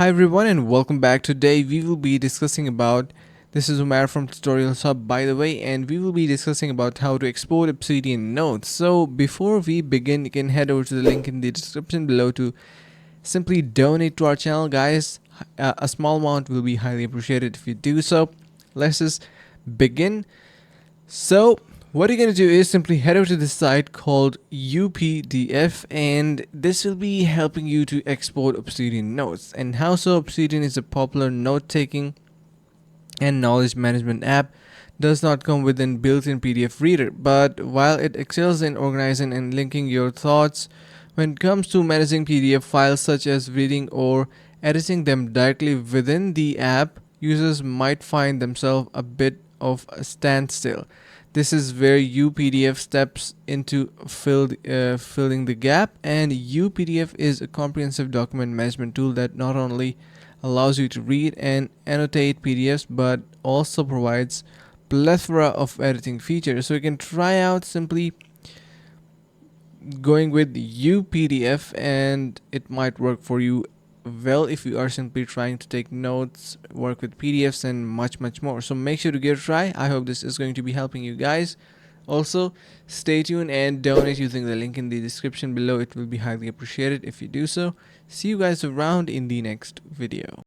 Hi everyone and welcome back. Today we will be discussing about this is Umar from Tutorials Hub by the way, and we will be discussing about how to export Obsidian nodes. So before we begin, you can head over to the link in the description below to simply donate to our channel, guys. A small amount will be highly appreciated if you do so. Let's just begin. So what you're going to do is simply head over to this site called UPDF, and this will be helping you to export Obsidian notes. And how so? Obsidian is a popular note-taking and knowledge management app. Does not come with an built-in PDF reader, but while it excels in organizing and linking your thoughts, when it comes to managing PDF files such as reading or editing them directly within the app, users might find themselves a bit of a standstill. This is where UPDF steps into filling the gap, and UPDF is a comprehensive document management tool that not only allows you to read and annotate PDFs but also provides plethora of editing features. So you can try out simply going with UPDF and it might work for you well if you are simply trying to take notes, work with PDFs and much more. So make sure to give it a try. I hope this is going to be helping you guys. Also, stay tuned and donate using the link in the description below. It will be highly appreciated if you do so. See you guys around in the next video.